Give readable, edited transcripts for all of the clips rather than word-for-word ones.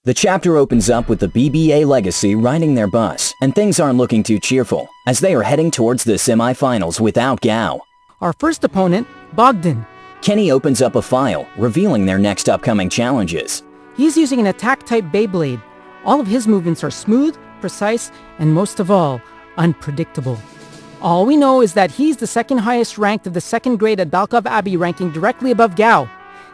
The chapter opens up with the BBA Legacy riding their bus, and things aren't looking too cheerful, as they are heading towards the semi-finals without Gao. Our first opponent, Bogden. Kenny opens up a file, revealing their next upcoming challenges. He's using an attack-type Beyblade. All of his movements are smooth, precise, and most of all, unpredictable. All we know is that he's the second highest ranked of the second grade at Balkov Abbey, ranking directly above Gao.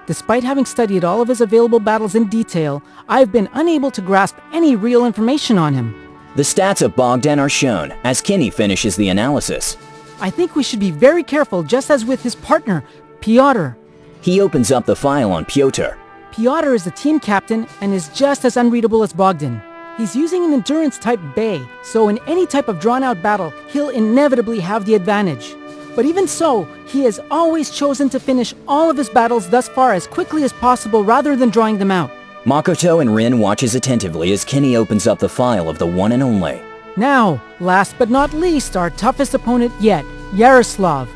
Despite having studied all of his available battles in detail, I've been unable to grasp any real information on him. The stats of Bogden are shown as Kenny finishes the analysis. I think we should be very careful, just as with his partner, Pyotr. He opens up the file on Pyotr. Pyotr is the team captain and is just as unreadable as Bogden. He's using an endurance-type Bay, so in any type of drawn-out battle, he'll inevitably have the advantage. But even so, he has always chosen to finish all of his battles thus far as quickly as possible rather than drawing them out. Makoto and Rin watches attentively as Kenny opens up the file of the one and only. Now, last but not least, our toughest opponent yet, Yaroslav.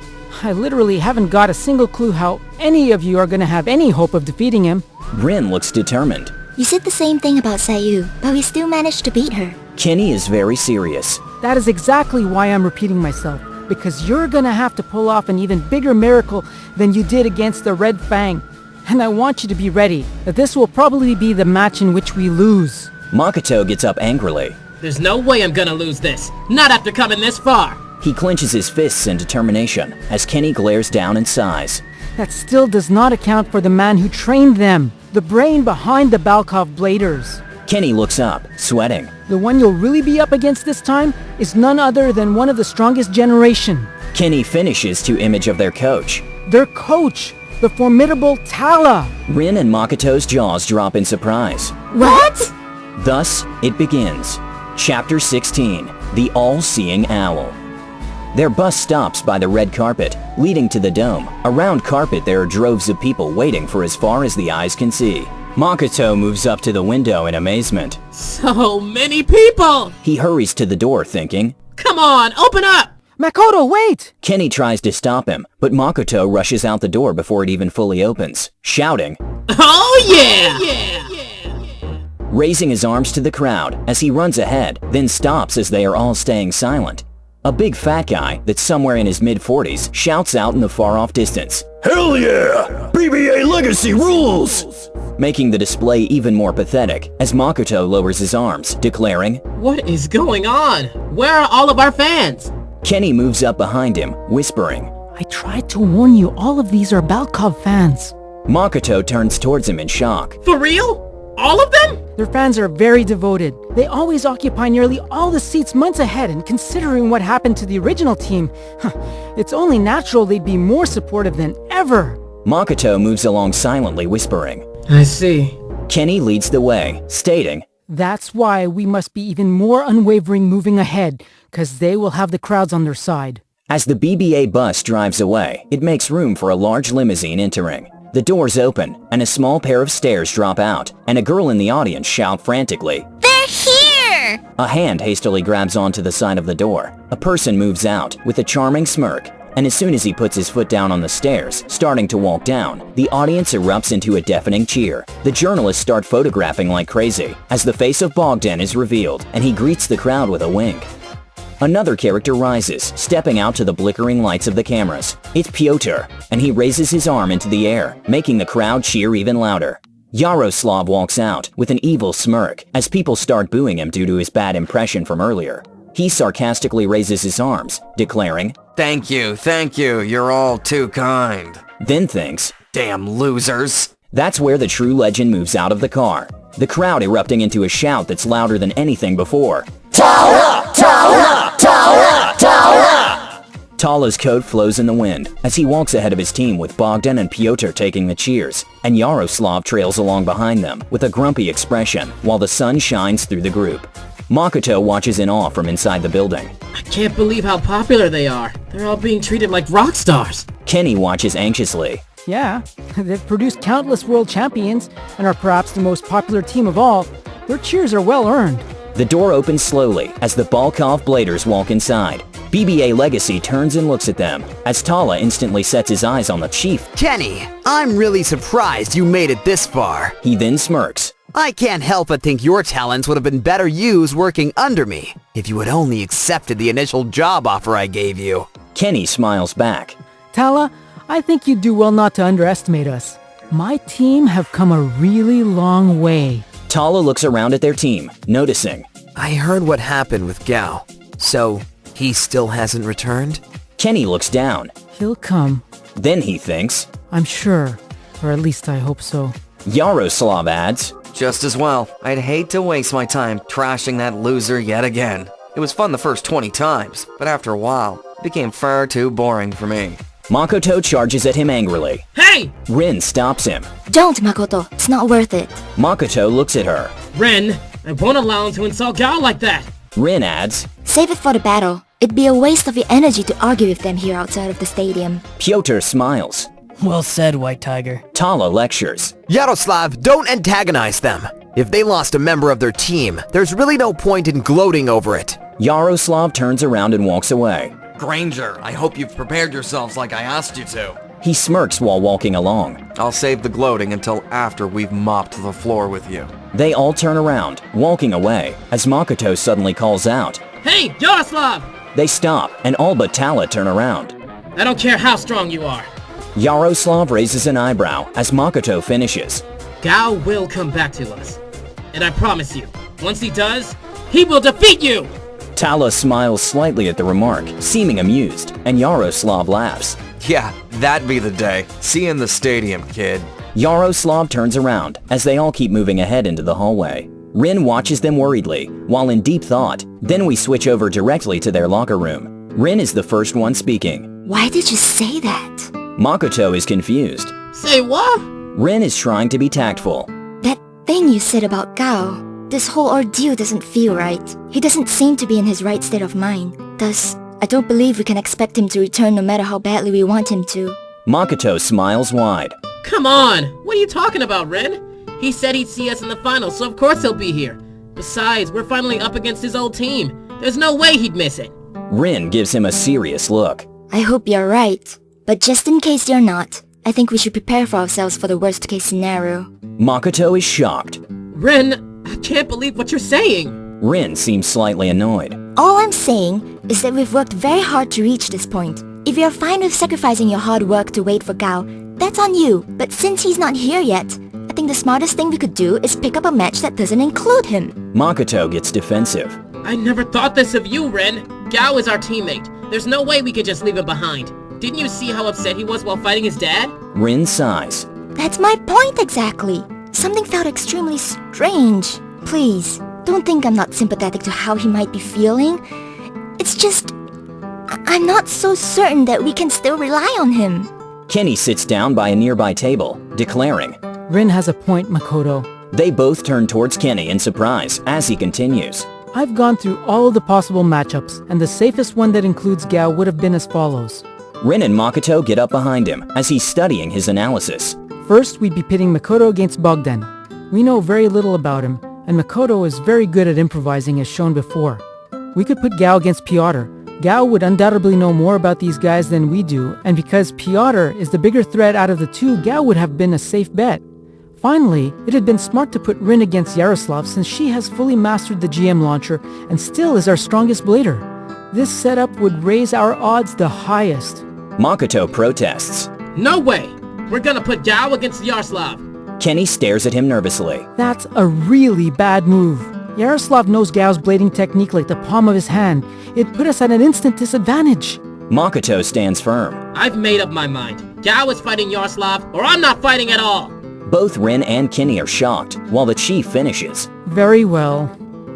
I literally haven't got a single clue how any of you are gonna have any hope of defeating him. Rin looks determined. You said the same thing about Sayu, but we still managed to beat her. Kenny is very serious. That is exactly why I'm repeating myself. Because you're gonna have to pull off an even bigger miracle than you did against the Red Fang. And I want you to be ready, that this will probably be the match in which we lose. Makoto gets up angrily. There's no way I'm gonna lose this. Not after coming this far. He clenches his fists in determination as Kenny glares down and sighs. That still does not account for the man who trained them, the brain behind the Balkov Bladers. Kenny looks up, sweating. The one you'll really be up against this time is none other than one of the strongest generation. Kenny finishes to image of their coach. Their coach, the formidable Tala. Rin and Makoto's jaws drop in surprise. What? Thus, it begins. Chapter 16, The All-Seeing Owl. Their bus stops by the red carpet, leading to the dome. Around carpet there are droves of people waiting for as far as the eyes can see. Makoto moves up to the window in amazement. So many people! He hurries to the door thinking, Come on, open up! Makoto, wait! Kenny tries to stop him, but Makoto rushes out the door before it even fully opens, shouting, Oh yeah! Raising his arms to the crowd as he runs ahead, then stops as they are all staying silent. A big fat guy that's somewhere in his mid-40s shouts out in the far-off distance, Hell yeah! BBA Legacy rules! Making the display even more pathetic as Makoto lowers his arms, declaring, What is going on? Where are all of our fans? Kenny moves up behind him, whispering, I tried to warn you, all of these are Balkov fans. Makoto turns towards him in shock. For real? All of them? Their fans are very devoted. They always occupy nearly all the seats months ahead, and considering what happened to the original team, it's only natural they'd be more supportive than ever. Makoto moves along silently, whispering. I see. Kenny leads the way, stating, That's why we must be even more unwavering moving ahead, cause they will have the crowds on their side. As the BBA bus drives away, it makes room for a large limousine entering. The doors open, and a small pair of stairs drop out, and a girl in the audience shouts frantically, They're here! A hand hastily grabs onto the side of the door. A person moves out with a charming smirk, and as soon as he puts his foot down on the stairs, starting to walk down, the audience erupts into a deafening cheer. The journalists start photographing like crazy, as the face of Bogden is revealed, and he greets the crowd with a wink. Another character rises, stepping out to the flickering lights of the cameras. It's Pyotr, and he raises his arm into the air, making the crowd cheer even louder. Yaroslav walks out with an evil smirk as people start booing him due to his bad impression from earlier. He sarcastically raises his arms, declaring, Thank you, you're all too kind. Then thinks, Damn losers. That's where the true legend moves out of the car, the crowd erupting into a shout that's louder than anything before. Tala! Tala! Tala! Tala! Tala's coat flows in the wind as he walks ahead of his team with Bogden and Pyotr taking the cheers, and Yaroslav trails along behind them with a grumpy expression while the sun shines through the group. Makoto watches in awe from inside the building. I can't believe how popular they are. They're all being treated like rock stars. Kenny watches anxiously. Yeah, they've produced countless world champions and are perhaps the most popular team of all. Their cheers are well earned. The door opens slowly as the Balkov Bladers walk inside. BBA Legacy turns and looks at them, as Tala instantly sets his eyes on the chief. Kenny, I'm really surprised you made it this far. He then smirks. I can't help but think your talents would have been better used working under me, if you had only accepted the initial job offer I gave you. Kenny smiles back. Tala, I think you'd do well not to underestimate us. My team have come a really long way. Tala looks around at their team, noticing. I heard what happened with Gao, so he still hasn't returned? Kenny looks down. He'll come. Then he thinks. I'm sure, or at least I hope so. Yaroslav adds. Just as well. I'd hate to waste my time trashing that loser yet again. It was fun the first 20 times, but after a while, it became far too boring for me. Makoto charges at him angrily. Hey! Rin stops him. Don't, Makoto. It's not worth it. Makoto looks at her. Ren, I won't allow him to insult Gao like that. Rin adds. Save it for the battle. It'd be a waste of your energy to argue with them here outside of the stadium. Pyotr smiles. Well said, White Tiger. Tala lectures. Yaroslav, don't antagonize them. If they lost a member of their team, there's really no point in gloating over it. Yaroslav turns around and walks away. Granger, I hope you've prepared yourselves like I asked you to. He smirks while walking along. I'll save the gloating until after we've mopped the floor with you. They all turn around, walking away, as Makoto suddenly calls out. Hey, Yaroslav! They stop, and all but Tala turn around. I don't care how strong you are. Yaroslav raises an eyebrow as Makoto finishes. Gao will come back to us. And I promise you, once he does, he will defeat you! Tala smiles slightly at the remark, seeming amused, and Yaroslav laughs. Yeah, that'd be the day. See you in the stadium, kid. Yaroslav turns around as they all keep moving ahead into the hallway. Rin watches them worriedly, while in deep thought. Then we switch over directly to their locker room. Rin is the first one speaking. Why did you say that? Makoto is confused. Say what? Rin is trying to be tactful. That thing you said about Gao. This whole ordeal doesn't feel right. He doesn't seem to be in his right state of mind. Thus, I don't believe we can expect him to return no matter how badly we want him to. Makoto smiles wide. Come on! What are you talking about, Ren? He said he'd see us in the finals, so of course he'll be here. Besides, we're finally up against his old team. There's no way he'd miss it. Rin gives him a serious look. I hope you're right. But just in case you're not, I think we should prepare for ourselves for the worst case scenario. Makoto is shocked. Ren, I can't believe what you're saying. Rin seems slightly annoyed. All I'm saying is that we've worked very hard to reach this point. If you're fine with sacrificing your hard work to wait for Gao, that's on you. But since he's not here yet, I think the smartest thing we could do is pick up a match that doesn't include him. Makoto gets defensive. I never thought this of you, Ren. Gao is our teammate. There's no way we could just leave him behind. Didn't you see how upset he was while fighting his dad? Rin sighs. That's my point exactly. Something felt extremely strange. Please, don't think I'm not sympathetic to how he might be feeling. It's just, I'm not so certain that we can still rely on him. Kenny sits down by a nearby table, declaring. Rin has a point, Makoto. They both turn towards Kenny in surprise as he continues. I've gone through all of the possible matchups, and the safest one that includes Gao would have been as follows. Rin and Makoto get up behind him as he's studying his analysis. First, we'd be pitting Makoto against Bogden. We know very little about him, and Makoto is very good at improvising as shown before. We could put Gao against Pyotr. Gao would undoubtedly know more about these guys than we do, and because Pyotr is the bigger threat out of the two, Gao would have been a safe bet. Finally, it had been smart to put Rin against Yaroslav since she has fully mastered the GM launcher and still is our strongest blader. This setup would raise our odds the highest. Makoto protests. No way! We're gonna put Gao against Yaroslav. Kenny stares at him nervously. That's a really bad move. Yaroslav knows Gao's blading technique like the palm of his hand. It'd put us at an instant disadvantage. Makoto stands firm. I've made up my mind. Gao is fighting Yaroslav, or I'm not fighting at all! Both Rin and Kenny are shocked, while the chief finishes. Very well.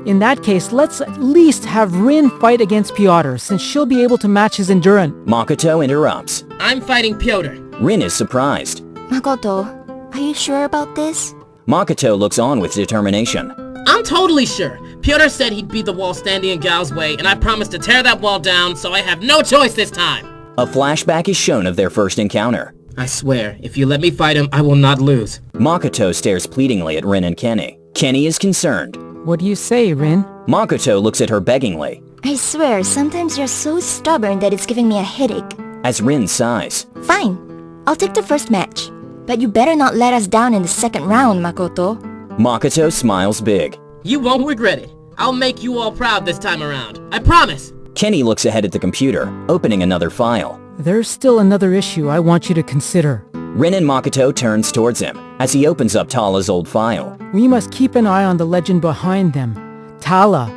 In that case, let's at least have Rin fight against Pyotr, since she'll be able to match his endurance. Makoto interrupts. I'm fighting Pyotr. Rin is surprised. Makoto, are you sure about this? Makoto looks on with determination. I'm totally sure. Pyotr said he'd beat the wall standing in Gao's way, and I promised to tear that wall down, so I have no choice this time. A flashback is shown of their first encounter. I swear, if you let me fight him, I will not lose. Makoto stares pleadingly at Rin and Kenny. Kenny is concerned. What do you say, Rin? Makoto looks at her beggingly. I swear, sometimes you're so stubborn that it's giving me a headache. As Rin sighs. Fine. I'll take the first match. But you better not let us down in the second round, Makoto. Makoto smiles big. You won't regret it. I'll make you all proud this time around. I promise. Kenny looks ahead at the computer, opening another file. There's still another issue I want you to consider. Rin and Makoto turns towards him as he opens up Tala's old file. We must keep an eye on the legend behind them. Tala.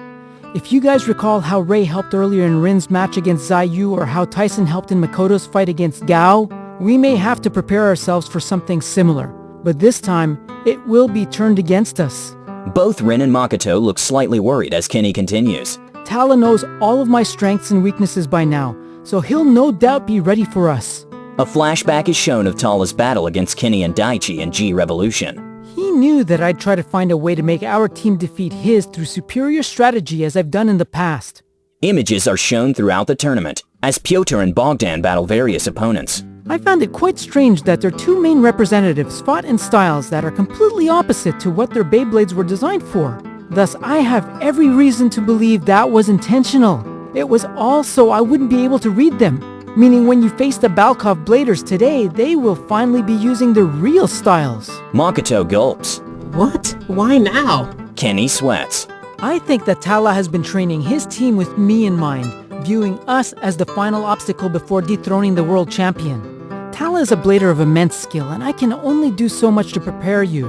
If you guys recall how Ray helped earlier in Rin's match against Zayu or how Tyson helped in Makoto's fight against Gao, we may have to prepare ourselves for something similar. But this time, it will be turned against us. Both Rin and Makoto look slightly worried as Kenny continues. Tala knows all of my strengths and weaknesses by now, so he'll no doubt be ready for us. A flashback is shown of Tala's battle against Kenny and Daichi in G Revolution. He knew that I'd try to find a way to make our team defeat his through superior strategy as I've done in the past. Images are shown throughout the tournament as Pyotr and Bogden battle various opponents. I found it quite strange that their two main representatives fought in styles that are completely opposite to what their Beyblades were designed for. Thus, I have every reason to believe that was intentional. It was all so I wouldn't be able to read them. Meaning when you face the Balkov Bladers today, they will finally be using the real styles. Makoto gulps. What? Why now? Kenny sweats. I think that Tala has been training his team with me in mind, viewing us as the final obstacle before dethroning the world champion. Tala is a blader of immense skill, and I can only do so much to prepare you.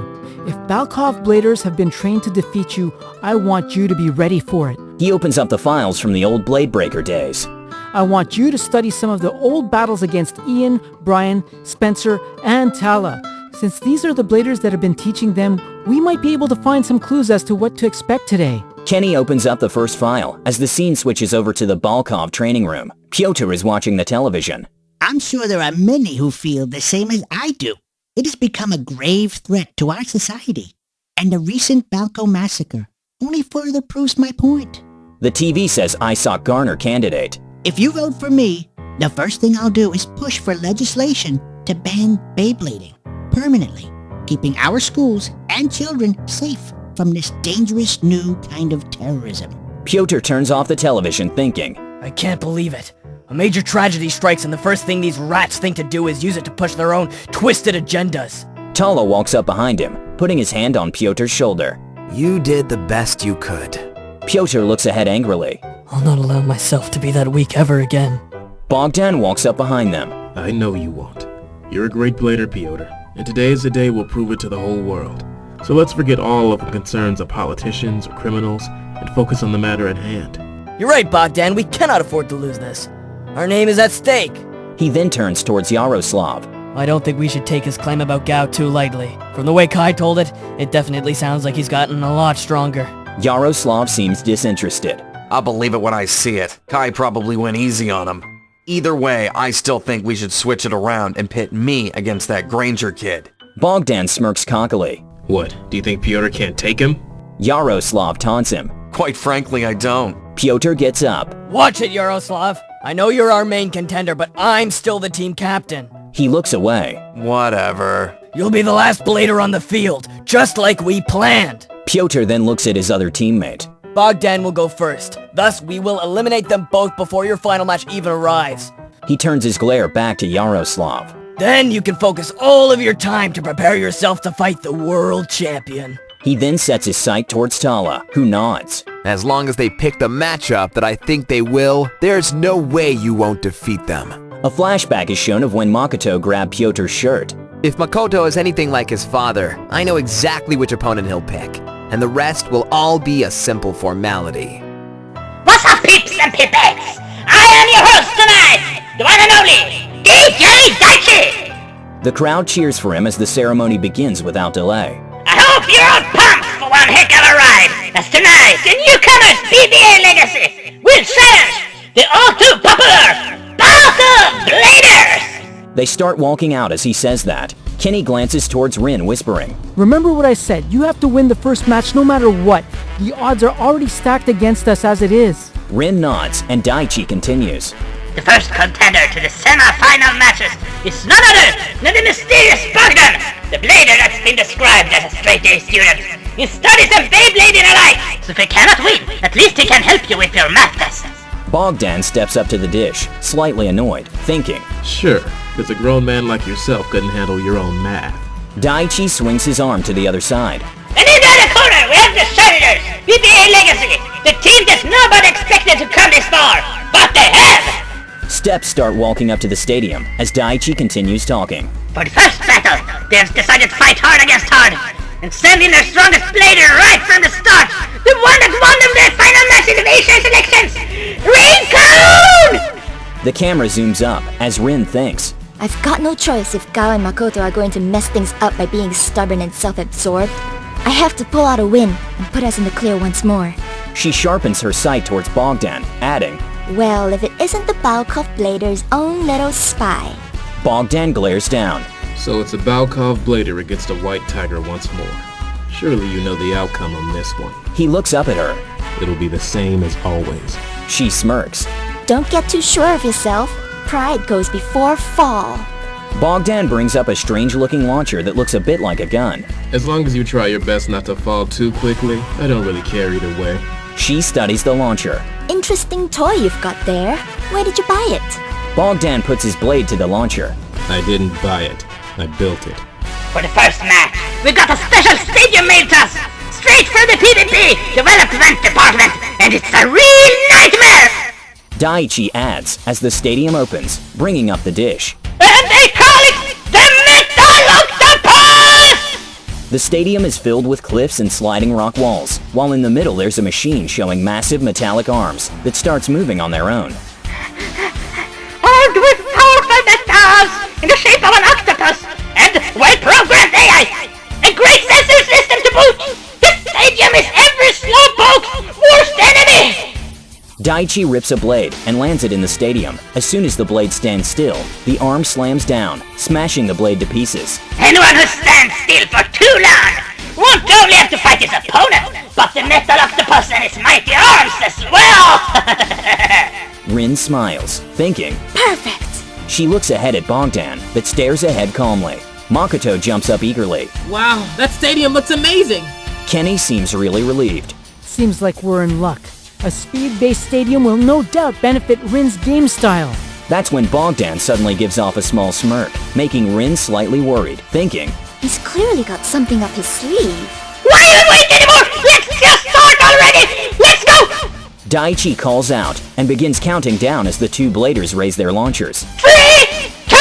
If Balkov Bladers have been trained to defeat you, I want you to be ready for it. He opens up the files from the old Blade Breaker days. I want you to study some of the old battles against Ian, Brian, Spencer, and Tala. Since these are the bladers that have been teaching them, we might be able to find some clues as to what to expect today. Kenny opens up the first file as the scene switches over to the Balkov training room. Pyotr is watching the television. I'm sure there are many who feel the same as I do. It has become a grave threat to our society. And the recent Balko massacre only further proves my point. The TV says Isaac Garner candidate. If you vote for me, the first thing I'll do is push for legislation to ban Beyblading permanently, keeping our schools and children safe from this dangerous new kind of terrorism. Pyotr turns off the television thinking. I can't believe it. A major tragedy strikes and the first thing these rats think to do is use it to push their own twisted agendas. Tala walks up behind him, putting his hand on Pyotr's shoulder. You did the best you could. Pyotr looks ahead angrily. I'll not allow myself to be that weak ever again. Bogdan walks up behind them. I know you won't. You're a great blader, Pyotr, and today is the day we'll prove it to the whole world. So let's forget all of the concerns of politicians or criminals and focus on the matter at hand. You're right, Bogdan. We cannot afford to lose this. Our name is at stake. He then turns towards Yaroslav. I don't think we should take his claim about Gao too lightly. From the way Kai told it, it definitely sounds like he's gotten a lot stronger. Yaroslav seems disinterested. I'll believe it when I see it. Kai probably went easy on him. Either way, I still think we should switch it around and pit me against that Granger kid. Bogdan smirks cockily. What, do you think Pyotr can't take him? Yaroslav taunts him. Quite frankly, I don't. Pyotr gets up. Watch it, Yaroslav. I know you're our main contender, but I'm still the team captain. He looks away. Whatever. You'll be the last blader on the field, just like we planned. Pyotr then looks at his other teammate. Bogdan will go first. Thus, we will eliminate them both before your final match even arrives. He turns his glare back to Yaroslav. Then you can focus all of your time to prepare yourself to fight the world champion. He then sets his sight towards Tala, who nods. As long as they pick the matchup that I think they will, there's no way you won't defeat them. A flashback is shown of when Makoto grabbed Pyotr's shirt. If Makoto is anything like his father, I know exactly which opponent he'll pick, and the rest will all be a simple formality. What's up, peeps and peepettes? I am your host tonight, the one and only DJ Daichi! The crowd cheers for him as the ceremony begins without delay. I hope you're all pumped for one heck of a ride, as tonight the newcomers PBA Legacy will challenge the all-too popular Balkov Bladers! They start walking out as he says that. Kenny glances towards Rin, whispering. Remember what I said, you have to win the first match no matter what. The odds are already stacked against us as it is. Rin nods, and Daichi continues. The first contender to the semi-final matches is none other than the mysterious Bogden, the blader that's been described as a straight-A student. He studies the Beyblading alike, so if he cannot win, at least he can help you with your math tests. Bogdan steps up to the dish, slightly annoyed, thinking. Sure, because a grown man like yourself couldn't handle your own math. Daichi swings his arm to the other side. And in the other corner, we have the Senators, BBA Legacy, the team that nobody expected to come this far, but they have! Steps start walking up to the stadium as Daichi continues talking. For the first battle, they have decided to fight hard against hard, and send in their strongest blader right from the start, the one that won them their final match in the Asian selections, Rincon! The camera zooms up as Rin thinks. I've got no choice if Gao and Makoto are going to mess things up by being stubborn and self-absorbed. I have to pull out a win and put us in the clear once more. She sharpens her sight towards Bogdan, adding, Well, if it isn't the Balkov Blader's own little spy. Bogdan glares down. So it's a Balkov Blader against a White Tiger once more. Surely you know the outcome on this one. He looks up at her. It'll be the same as always. She smirks. Don't get too sure of yourself. Pride goes before fall. Bogdan brings up a strange-looking launcher that looks a bit like a gun. As long as you try your best not to fall too quickly, I don't really care either way. She studies the launcher. Interesting toy you've got there. Where did you buy it? Bogdan puts his blade to the launcher. I didn't buy it. I built it. For the first match, we got a special stadium made to us, straight from the PvP Development Department, and it's a real nightmare! Daichi adds as the stadium opens, bringing up the dish. And they call it the Metal Octopus! The stadium is filled with cliffs and sliding rock walls, while in the middle there's a machine showing massive metallic arms that starts moving on their own. Armed with powerful metals in the shape of an octopus, and well-programmed AI, and great sensor system to boot, this stadium is every slowpoke's worst enemy! Daichi rips a blade and lands it in the stadium. As soon as the blade stands still, the arm slams down, smashing the blade to pieces. Anyone who stands still for too long won't only have to fight his opponent, but the metal octopus and his mighty arms as well! Rin smiles, thinking, Perfect! She looks ahead at Bogdan, but stares ahead calmly. Makoto jumps up eagerly. Wow, that stadium looks amazing! Kenny seems really relieved. Seems like we're in luck. A speed-based stadium will no doubt benefit Rin's game style. That's when Bogdan suddenly gives off a small smirk, making Rin slightly worried, thinking, He's clearly got something up his sleeve. Why do we wait anymore? Let's just start already! Let's go! Daichi calls out and begins counting down as the two bladers raise their launchers. 3, 2,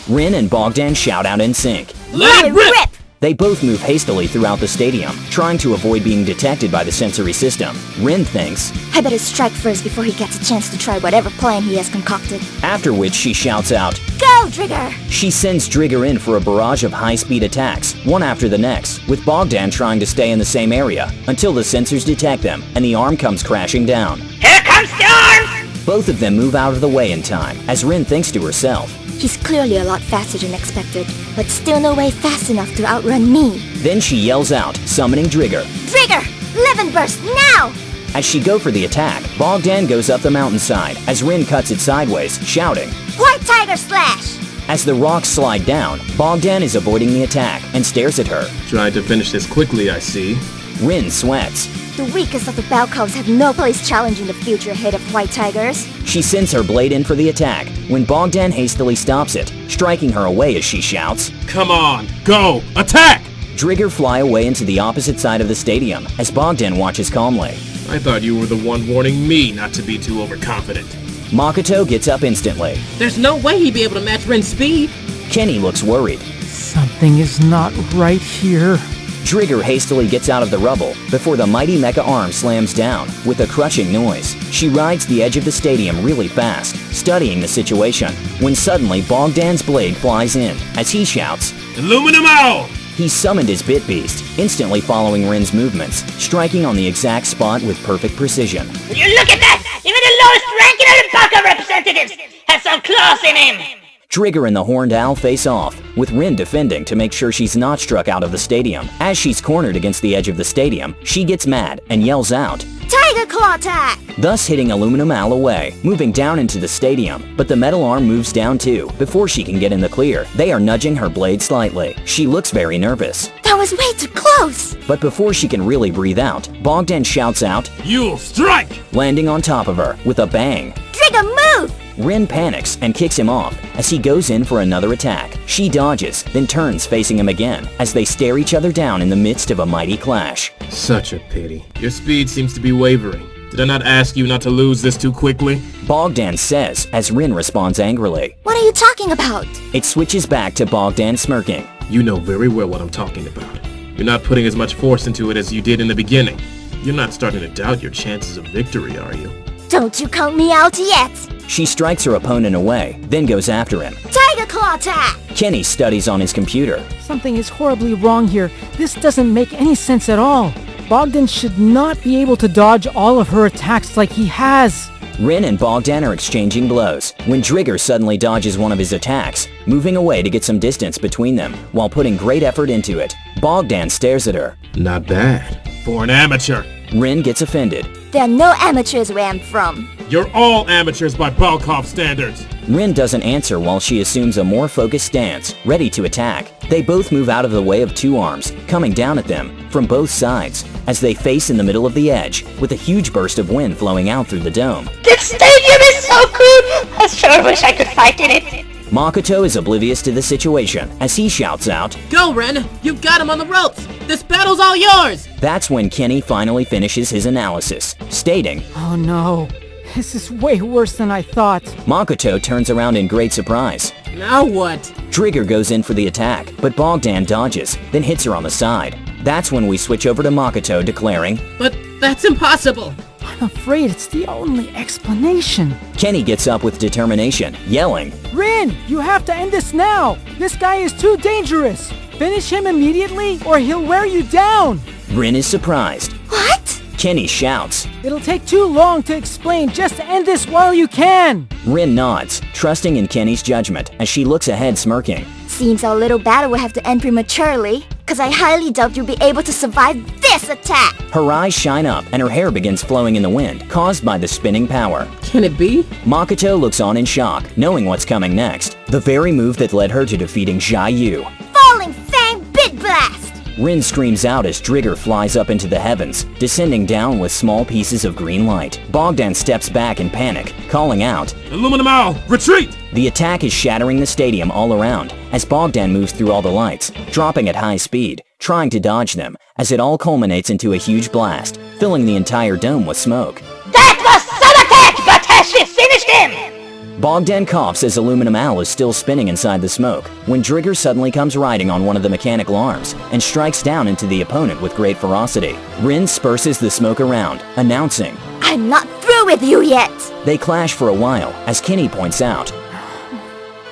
1! Rin and Bogdan shout out in sync. Let it rip! They both move hastily throughout the stadium, trying to avoid being detected by the sensory system. Rin thinks, I better strike first before he gets a chance to try whatever plan he has concocted. after which she shouts out. Go, Trigger! She sends Drigger in for a barrage of high-speed attacks, one after the next, with Bogdan trying to stay in the same area, until the sensors detect them, and the arm comes crashing down. Here comes the arm! Both of them move out of the way in time, as Rin thinks to herself. He's clearly a lot faster than expected, but still no way fast enough to outrun me. Then she yells out, summoning Drigger. Trigger! Levin burst, now! As she go for the attack, Bogdan goes up the mountainside, as Rin cuts it sideways, shouting. White Tiger Slash! As the rocks slide down, Bogdan is avoiding the attack and stares at her. Trying to finish this quickly, I see. Rin sweats. The weakest of the Balkovs have no place challenging the future ahead of White Tigers. She sends her blade in for the attack, when Bogdan hastily stops it, striking her away as she shouts. Come on, go, attack! Drigger fly away into the opposite side of the stadium, as Bogdan watches calmly. I thought you were the one warning me not to be too overconfident. Makoto gets up instantly. There's no way he'd be able to match Rin's speed. Kenny looks worried. Something is not right here. Drigger hastily gets out of the rubble before the mighty mecha arm slams down with a crushing noise. She rides the edge of the stadium really fast, studying the situation, when suddenly Bogdan's blade flies in as he shouts, Aluminum Owl! He summoned his Bit Beast, instantly following Rin's movements, striking on the exact spot with perfect precision. Will you look at that? Even the lowest ranking of the Baka representatives has some claws in him! Drigger and the Horned Owl face off, with Rin defending to make sure she's not struck out of the stadium. As she's cornered against the edge of the stadium, she gets mad and yells out, Tiger Claw Attack! thus hitting Aluminum Owl away, moving down into the stadium. But the metal arm moves down too, before she can get in the clear. They are nudging her blade slightly. She looks very nervous. That was way too close! But before she can really breathe out, Bogdan shouts out, You'll strike! landing on top of her with a bang. Trigger, move! Rin panics and kicks him off as he goes in for another attack. She dodges, then turns facing him again as they stare each other down in the midst of a mighty clash. Such a pity. Your speed seems to be wavering. Did I not ask you not to lose this too quickly? Bogdan says as Rin responds angrily. What are you talking about? It switches back to Bogdan smirking. You know very well what I'm talking about. You're not putting as much force into it as you did in the beginning. You're not starting to doubt your chances of victory, are you? Don't you count me out yet! She strikes her opponent away, then goes after him. Tiger Claw attack! Kenny studies on his computer. Something is horribly wrong here. This doesn't make any sense at all. Bogdan should not be able to dodge all of her attacks like he has. Rin and Bogdan are exchanging blows when Drigger suddenly dodges one of his attacks, moving away to get some distance between them while putting great effort into it. Bogdan stares at her. Not bad. For an amateur. Rin gets offended. There are no amateurs where I'm from. You're all amateurs by Balkov standards. Rin doesn't answer while she assumes a more focused stance, ready to attack. They both move out of the way of two arms, coming down at them from both sides, as they face in the middle of the edge, with a huge burst of wind flowing out through the dome. This stadium is so cool! I sure wish I could fight in it. Makoto is oblivious to the situation as he shouts out, Go, Ren! You've got him on the ropes! This battle's all yours! That's when Kenny finally finishes his analysis, stating, Oh no, this is way worse than I thought. Makoto turns around in great surprise. Now what? Drigger goes in for the attack, but Bogdan dodges, then hits her on the side. That's when we switch over to Makoto declaring, But that's impossible! I'm afraid it's the only explanation. Kenny gets up with determination, yelling, Rin, you have to end this now. This guy is too dangerous. Finish him immediately or he'll wear you down. Rin is surprised. What? Kenny shouts. It'll take too long to explain. Just end this while you can. Rin nods, trusting in Kenny's judgment as she looks ahead smirking. Seems our little battle will have to end prematurely, cause I highly doubt you'll be able to survive this attack! Her eyes shine up and her hair begins flowing in the wind, caused by the spinning power. Can it be? Makoto looks on in shock, knowing what's coming next. The very move that led her to defeating Jia Yu. Falling Fang Big Blast! Rin screams out as Drigger flies up into the heavens, descending down with small pieces of green light. Bogdan steps back in panic, calling out, Aluminum Owl, retreat! The attack is shattering the stadium all around as Bogdan moves through all the lights, dropping at high speed, trying to dodge them, as it all culminates into a huge blast, filling the entire dome with smoke. That was some attack, but she finished him! Bogdan coughs as Aluminum Owl is still spinning inside the smoke, when Drigger suddenly comes riding on one of the mechanical arms and strikes down into the opponent with great ferocity. Rin disperses the smoke around, announcing, I'm not through with you yet! They clash for a while, as Kenny points out.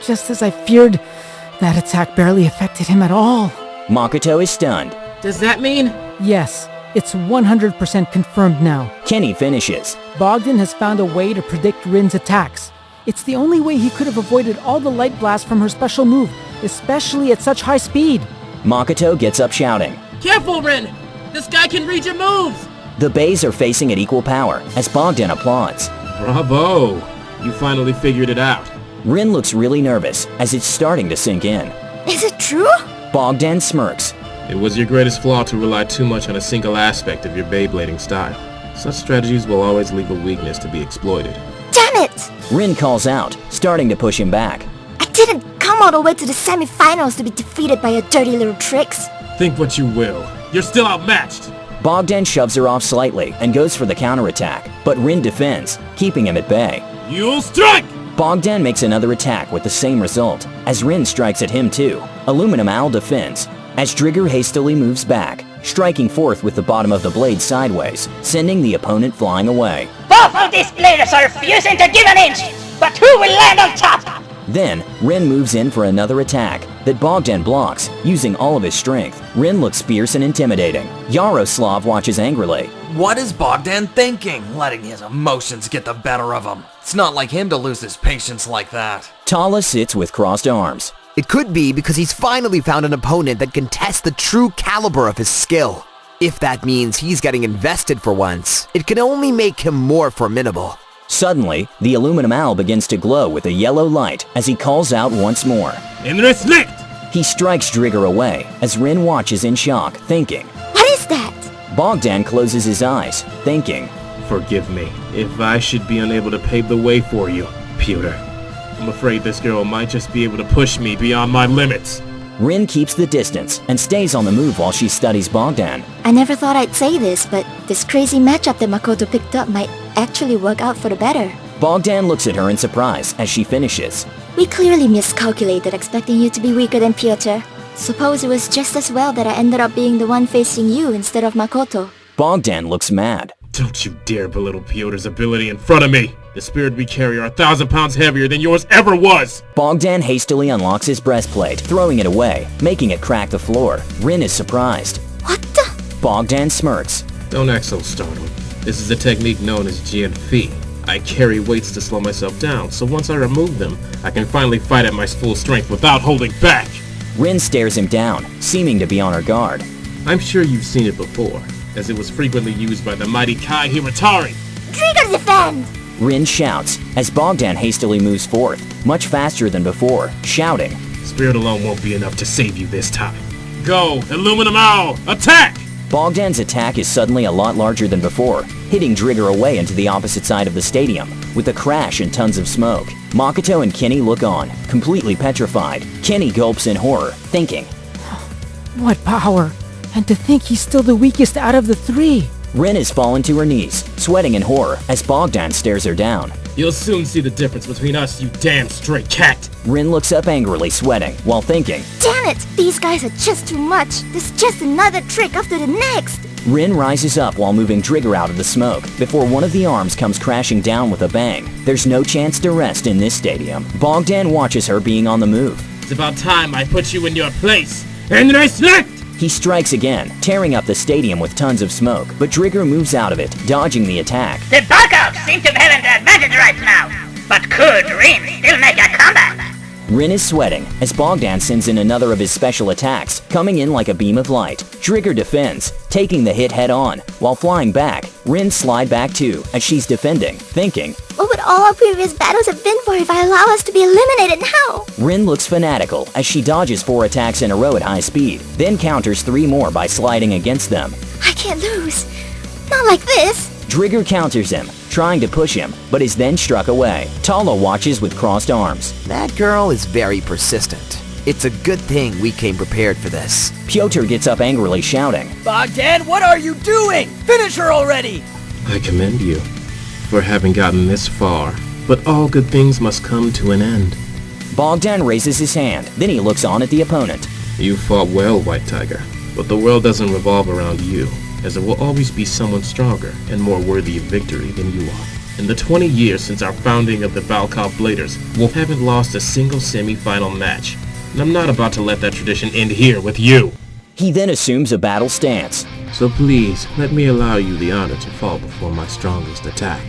Just as I feared, that attack barely affected him at all. Makoto is stunned. Does that mean? Yes, it's 100% confirmed now. Kenny finishes. Bogdan has found a way to predict Rin's attacks. It's the only way he could have avoided all the light blasts from her special move, especially at such high speed. Makoto gets up shouting. Careful, Ren! This guy can read your moves! The Bays are facing at equal power, as Bogdan applauds. Bravo! You finally figured it out. Rin looks really nervous, as it's starting to sink in. Is it true? Bogdan smirks. It was your greatest flaw to rely too much on a single aspect of your Beyblading style. Such strategies will always leave a weakness to be exploited. Damn it! Rin calls out, starting to push him back. I didn't come all the way to the semifinals to be defeated by your dirty little tricks. Think what you will. You're still outmatched! Bogdan shoves her off slightly and goes for the counterattack, but Rin defends, keeping him at bay. You'll strike! Bogdan makes another attack with the same result, as Rin strikes at him too. Aluminum Owl defends, as Drigger hastily moves back, striking forth with the bottom of the blade sideways, sending the opponent flying away. Both of these players are refusing to give an inch, but who will land on top? Then, Rin moves in for another attack that Bogdan blocks, using all of his strength. Rin looks fierce and intimidating. Yaroslav watches angrily. What is Bogdan thinking, letting his emotions get the better of him? It's not like him to lose his patience like that. Tala sits with crossed arms. It could be because he's finally found an opponent that can test the true caliber of his skill. If that means he's getting invested for once, it can only make him more formidable. Suddenly, the Aluminum Owl begins to glow with a yellow light as he calls out once more. Inres Licht! He strikes Drigger away as Rin watches in shock, thinking. What is that? Bogdan closes his eyes, thinking. Forgive me if I should be unable to pave the way for you. Pyotr. I'm afraid this girl might just be able to push me beyond my limits. Rin keeps the distance and stays on the move while she studies Bogdan. I never thought I'd say this, but this crazy matchup that Makoto picked up might actually work out for the better. Bogdan looks at her in surprise as she finishes. We clearly miscalculated expecting you to be weaker than Pyotr. Suppose it was just as well that I ended up being the one facing you instead of Makoto. Bogdan looks mad. Don't you dare belittle Pyotr's ability in front of me! The spirit we carry are 1,000 pounds heavier than yours ever was! Bogdan hastily unlocks his breastplate, throwing it away, making it crack the floor. Rin is surprised. What the? Bogdan smirks. Don't act so startled. This is a technique known as Jian-Fi. I carry weights to slow myself down, so once I remove them, I can finally fight at my full strength without holding back! Rin stares him down, seeming to be on her guard. I'm sure you've seen it before, as it was frequently used by the mighty Kai Hiratari! Trigger defend! Rin shouts as Bogdan hastily moves forth, much faster than before, shouting. Spirit alone won't be enough to save you this time. Go, Aluminum Owl! Attack! Bogdan's attack is suddenly a lot larger than before, hitting Drigger away into the opposite side of the stadium, with a crash and tons of smoke. Makoto and Kenny look on, completely petrified. Kenny gulps in horror, thinking, What power! And to think he's still the weakest out of the three! Rin has fallen to her knees, sweating in horror as Bogdan stares her down. You'll soon see the difference between us, you damn stray cat! Rin looks up angrily, sweating, while thinking, Damn it! These guys are just too much! This is just another trick after the next! Rin rises up while moving Drigger out of the smoke, before one of the arms comes crashing down with a bang. There's no chance to rest in this stadium. Bogdan watches her being on the move. It's about time I put you in your place, and respect! He strikes again, tearing up the stadium with tons of smoke, but Drigger moves out of it, dodging the attack. The bulk-ups seem to be having the advantage right now, but could Rin still make a comeback? Rin is sweating as Bogdan sends in another of his special attacks, coming in like a beam of light. Drigger defends, taking the hit head on. While flying back, Rin slide back too, as she's defending, thinking, What would all our previous battles have been for if I allow us to be eliminated now? Rin looks fanatical as she dodges 4 attacks in a row at high speed, then counters 3 more by sliding against them. I can't lose. Not like this. Drigger counters him, trying to push him, but is then struck away. Tala watches with crossed arms. That girl is very persistent. It's a good thing we came prepared for this. Pyotr gets up angrily, shouting, Bogdan, what are you doing? Finish her already! I commend you for having gotten this far, but all good things must come to an end. Bogdan raises his hand, then he looks on at the opponent. You fought well, White Tiger, but the world doesn't revolve around you, as there will always be someone stronger and more worthy of victory than you are. In the 20 years since our founding of the Balkov Bladers, we haven't lost a single semi-final match, and I'm not about to let that tradition end here with you. He then assumes a battle stance. So please, let me allow you the honor to fall before my strongest attack.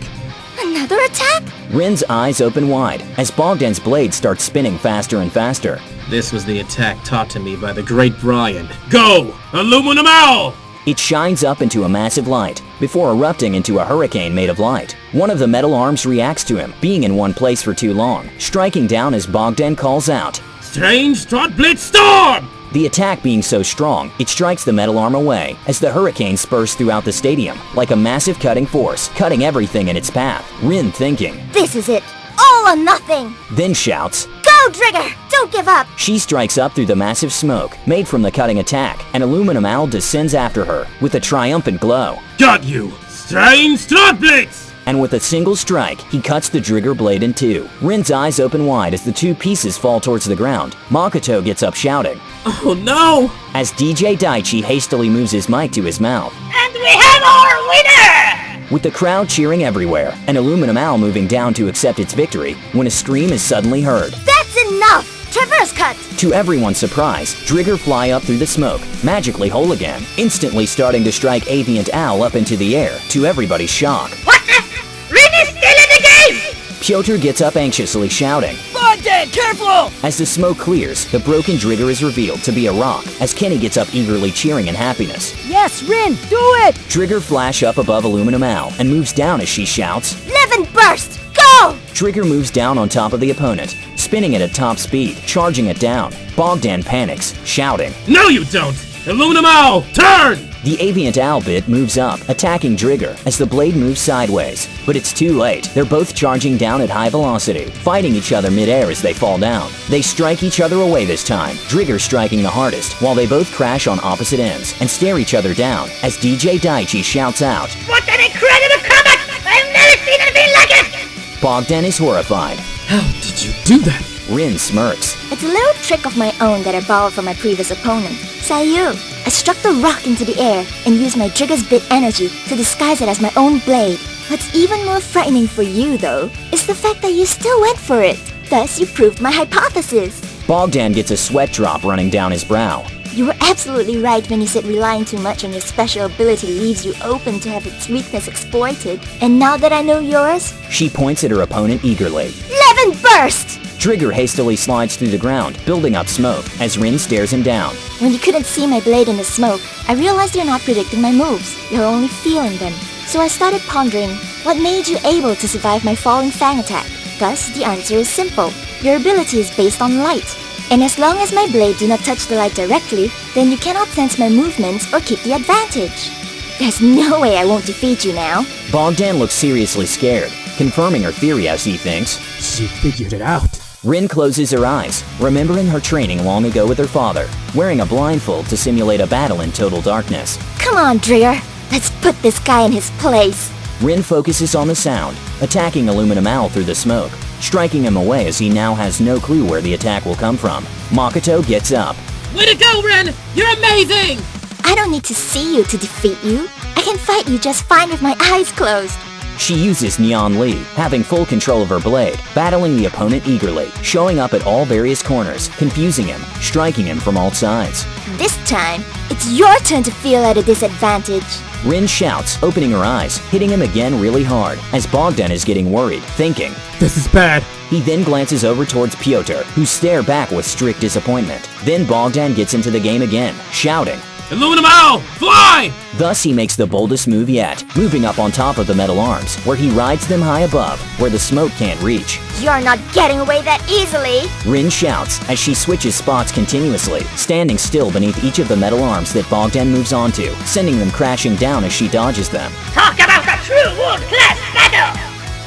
Another attack? Rin's eyes open wide as Bogdan's blade starts spinning faster and faster. This was the attack taught to me by the great Brian. Go! Aluminum Owl! It shines up into a massive light, before erupting into a hurricane made of light. One of the metal arms reacts to him, being in one place for too long, striking down as Bogdan calls out, Strange Trot Blitz Storm! The attack being so strong, it strikes the metal arm away, as the hurricane spurs throughout the stadium, like a massive cutting force, cutting everything in its path. Rin thinking, This is it. All or nothing. then shouts, Go, Drigger! Don't give up! She strikes up through the massive smoke made from the cutting attack, and Aluminum Owl descends after her with a triumphant glow. Got you! Strange Trot Blitz! And with a single strike, he cuts the Drigger blade in 2. Rin's eyes open wide as the 2 pieces fall towards the ground. Makoto gets up shouting, Oh no! as DJ Daichi hastily moves his mic to his mouth. And we have our winner! With the crowd cheering everywhere, and Aluminum Owl moving down to accept its victory, when a scream is suddenly heard. That's enough! Traverse cut! To everyone's surprise, Drigger fly up through the smoke, magically whole again, instantly starting to strike Aviant Owl up into the air, to everybody's shock. What the? Rin is still in the game! Pyotr gets up anxiously, shouting. Bogdan, careful! As the smoke clears, the broken Drigger is revealed to be a rock, as Kenny gets up eagerly cheering in happiness. Yes, Rin, do it! Drigger flash up above Aluminum Owl and moves down as she shouts. Live and burst! Go! Drigger moves down on top of the opponent, spinning it at top speed, charging it down. Bogdan panics, shouting. No you don't! Aluminum Owl, turn! The Aviant Owl bit moves up, attacking Drigger as the blade moves sideways. But it's too late. They're both charging down at high velocity, fighting each other mid-air as they fall down. They strike each other away this time, Drigger striking the hardest, while they both crash on opposite ends and stare each other down as DJ Daichi shouts out, What an incredible combat! I've never seen anything like it! Bogden is horrified. How did you do that? Rin smirks. It's a little trick of my own that I borrowed from my previous opponent, Sayu. I struck the rock into the air and used my Drigger's bit energy to disguise it as my own blade. What's even more frightening for you, though, is the fact that you still went for it. Thus, you proved my hypothesis. Bogden gets a sweat drop running down his brow. You were absolutely right when you said relying too much on your special ability leaves you open to have its weakness exploited. And now that I know yours... She points at her opponent eagerly. Levin Burst! Drigger hastily slides through the ground, building up smoke, as Rin stares him down. When you couldn't see my blade in the smoke, I realized you're not predicting my moves. You're only feeling them. So I started pondering, what made you able to survive my falling fang attack? Thus, the answer is simple. Your ability is based on light. And as long as my blade do not touch the light directly, then you cannot sense my movements or keep the advantage. There's no way I won't defeat you now. Bogden looks seriously scared, confirming her theory as he thinks. She figured it out. Rin closes her eyes, remembering her training long ago with her father, wearing a blindfold to simulate a battle in total darkness. Come on, Drigger. Let's put this guy in his place. Rin focuses on the sound, attacking Aluminum Owl through the smoke, striking him away as he now has no clue where the attack will come from. Makoto gets up. Way to go, Ren! You're amazing! I don't need to see you to defeat you. I can fight you just fine with my eyes closed. She uses Neon Lee, having full control of her blade, battling the opponent eagerly, showing up at all various corners, confusing him, striking him from all sides. This time, it's your turn to feel at a disadvantage. Rin shouts, opening her eyes, hitting him again really hard, as Bogden is getting worried, thinking, This is bad. He then glances over towards Pyotr, who stare back with strict disappointment. Then Bogden gets into the game again, shouting, Aluminum Owl, fly! Thus he makes the boldest move yet, moving up on top of the metal arms, where he rides them high above, where the smoke can't reach. You're not getting away that easily! Rin shouts as she switches spots continuously, standing still beneath each of the metal arms that Bogden moves onto, sending them crashing down as she dodges them. Talk about a true world-class battle!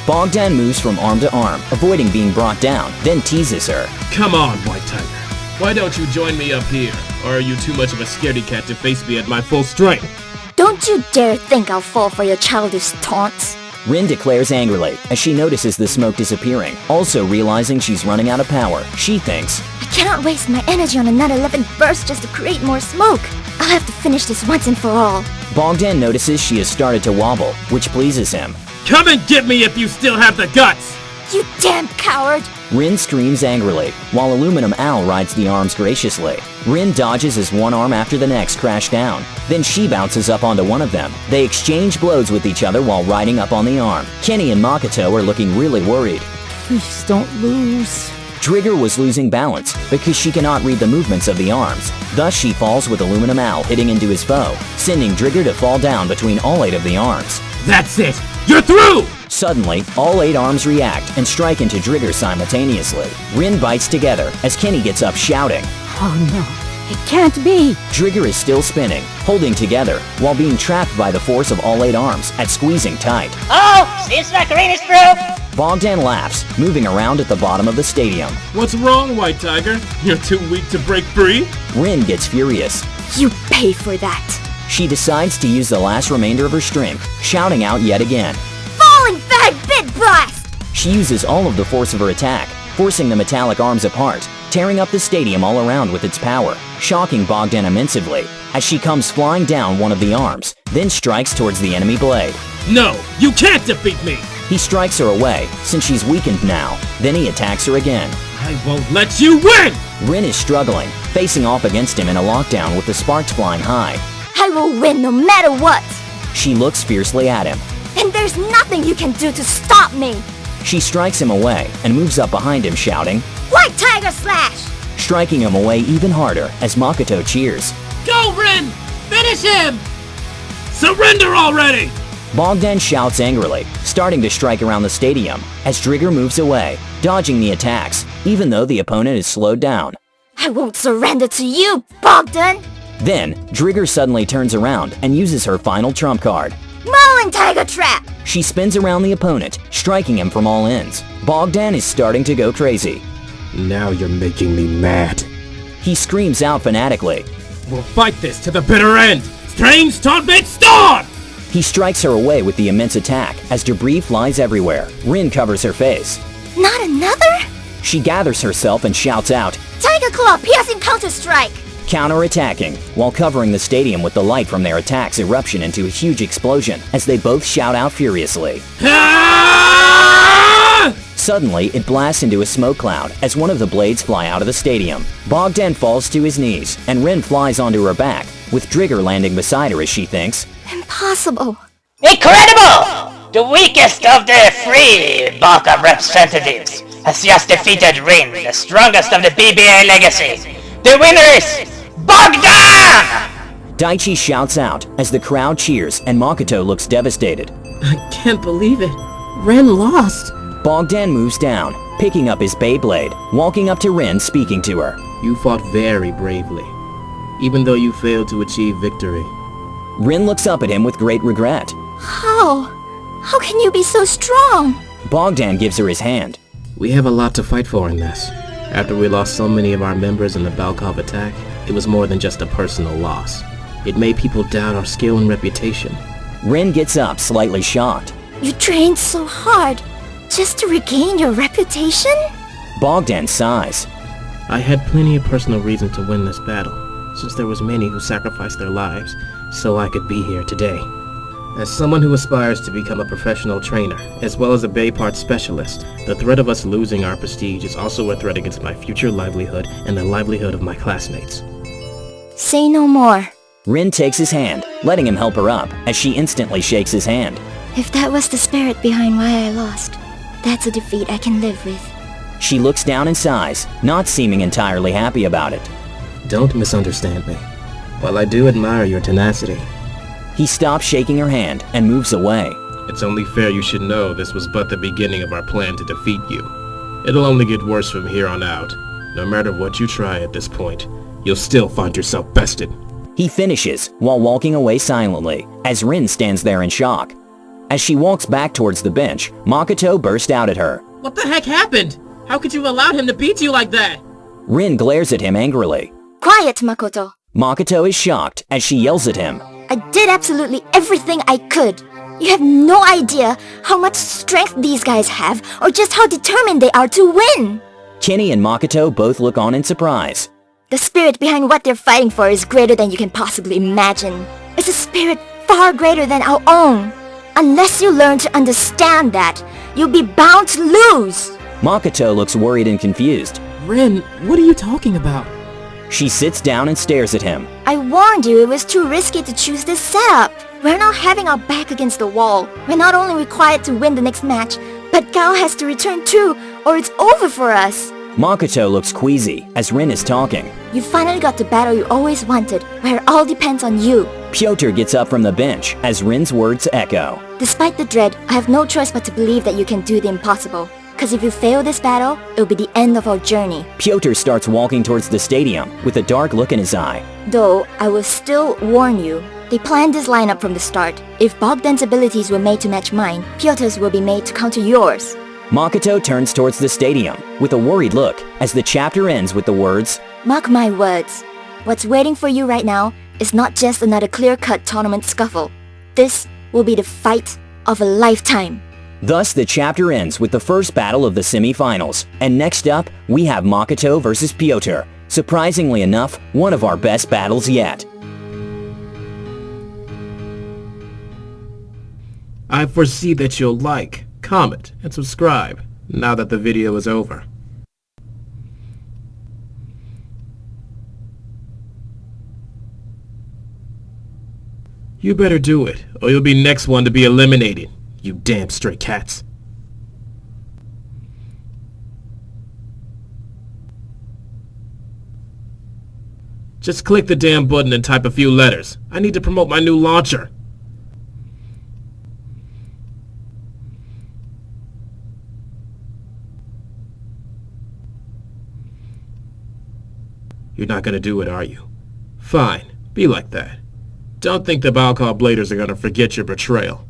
Bogden moves from arm to arm, avoiding being brought down, then teases her. Come on, White Tiger. Why don't you join me up here? Or are you too much of a scaredy cat to face me at my full strength? Don't you dare think I'll fall for your childish taunts. Rin declares angrily as she notices the smoke disappearing, also realizing she's running out of power. She thinks, I cannot waste my energy on another 11 burst just to create more smoke. I'll have to finish this once and for all. Bogden notices she has started to wobble, which pleases him. Come and get me if you still have the guts! You damn coward! Rin screams angrily, while Aluminum Owl rides the arms graciously. Rin dodges as one arm after the next crash down. Then she bounces up onto one of them. They exchange blows with each other while riding up on the arm. Kenny and Makoto are looking really worried. Please don't lose. Drigger was losing balance because she cannot read the movements of the arms. Thus she falls with Aluminum Owl hitting into his foe, sending Drigger to fall down between all 8 of the arms. That's it! You're through! Suddenly, all 8 arms react and strike into Drigger simultaneously. Rin bites together as Kenny gets up shouting, Oh no, it can't be! Drigger is still spinning, holding together, while being trapped by the force of all 8 arms at squeezing tight. Oh, seems like rain is through! Bogden laughs, moving around at the bottom of the stadium. What's wrong, White Tiger? You're too weak to break free? Rin gets furious. You pay for that. She decides to use the last remainder of her strength, shouting out yet again. Falling bad bit blast! She uses all of the force of her attack, forcing the metallic arms apart, tearing up the stadium all around with its power, shocking Bogden immensely as she comes flying down one of the arms, then strikes towards the enemy blade. No, you can't defeat me! He strikes her away, since she's weakened now. Then he attacks her again. I won't let you win! Rin is struggling, facing off against him in a lockdown with the sparks flying high. I will win no matter what! She looks fiercely at him. And there's nothing you can do to stop me! She strikes him away and moves up behind him shouting, White Tiger Slash! Striking him away even harder as Makoto cheers. Go, Rin! Finish him! Surrender already! Bogden shouts angrily, starting to strike around the stadium as Drigger moves away, dodging the attacks, even though the opponent is slowed down. I won't surrender to you, Bogden! Then, Drigger suddenly turns around and uses her final trump card. Mullen Tiger Trap! She spins around the opponent, striking him from all ends. Bogdan is starting to go crazy. Now you're making me mad. He screams out fanatically. We'll fight this to the bitter end! Strange Tournament Start! He strikes her away with the immense attack as debris flies everywhere. Rin covers her face. Not another? She gathers herself and shouts out, Tiger Claw piercing counter-strike! counter-attacking, while covering the stadium with the light from their attack's eruption into a huge explosion as they both shout out furiously. Suddenly, it blasts into a smoke cloud as one of the blades fly out of the stadium. Bogdan falls to his knees, and Rin flies onto her back, with Drigger landing beside her as she thinks, Impossible. Incredible! The weakest of the three Balka representatives has just defeated Rin, the strongest of the BBA legacy. The winner is Bogden! Daichi shouts out as the crowd cheers and Makoto looks devastated. I can't believe it. Ren lost. Bogdan moves down, picking up his Beyblade, walking up to Rin, speaking to her. You fought very bravely, even though you failed to achieve victory. Rin looks up at him with great regret. How? How can you be so strong? Bogdan gives her his hand. We have a lot to fight for in this. After we lost so many of our members in the Balkov attack, it was more than just a personal loss. It made people doubt our skill and reputation. Rin gets up, slightly shocked. You trained so hard, just to regain your reputation? Bogdan sighs. I had plenty of personal reason to win this battle, since there was many who sacrificed their lives, so I could be here today. As someone who aspires to become a professional trainer, as well as a Baypart specialist, the threat of us losing our prestige is also a threat against my future livelihood and the livelihood of my classmates. Say no more. Rin takes his hand, letting him help her up, as she instantly shakes his hand. If that was the spirit behind why I lost, that's a defeat I can live with. She looks down and sighs, not seeming entirely happy about it. Don't misunderstand me. While I do admire your tenacity, he stops shaking her hand and moves away. It's only fair you should know this was but the beginning of our plan to defeat you. It'll only get worse from here on out. No matter what you try at this point, you'll still find yourself bested. He finishes while walking away silently, as Rin stands there in shock. As she walks back towards the bench, Makoto bursts out at her. What the heck happened? How could you have allowed him to beat you like that? Rin glares at him angrily. Quiet, Makoto. Makoto is shocked as she yells at him. I did absolutely everything I could. You have no idea how much strength these guys have, or just how determined they are to win. Kenny and Makoto both look on in surprise. The spirit behind what they're fighting for is greater than you can possibly imagine. It's a spirit far greater than our own. Unless you learn to understand that, you'll be bound to lose. Makoto looks worried and confused. Rin, what are you talking about? She sits down and stares at him. I warned you it was too risky to choose this setup. We're now having our back against the wall. We're not only required to win the next match, but Gao has to return too, or it's over for us. Makoto looks queasy as Rin is talking. You finally got the battle you always wanted, where it all depends on you. Pyotr gets up from the bench as Rin's words echo. Despite the dread, I have no choice but to believe that you can do the impossible. Because if you fail this battle, it'll be the end of our journey. Pyotr starts walking towards the stadium with a dark look in his eye. Though, I will still warn you. They planned this lineup from the start. If Bogdan's abilities were made to match mine, Pyotr's will be made to counter yours. Makoto turns towards the stadium with a worried look as the chapter ends with the words, Mark my words. What's waiting for you right now is not just another clear-cut tournament scuffle. This will be the fight of a lifetime. Thus, the chapter ends with the first battle of the semi-finals. And next up, we have Makoto versus Pyotr. Surprisingly enough, one of our best battles yet. I foresee that you'll like, comment, and subscribe now that the video is over. You better do it, or you'll be next one to be eliminated. You damn stray cats. Just click the damn button and type a few letters. I need to promote my new launcher. You're not gonna do it, are you? Fine. Be like that. Don't think the Balcall Bladers are gonna forget your betrayal.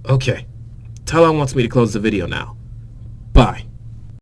Okay. Talon wants me to close the video now. Bye.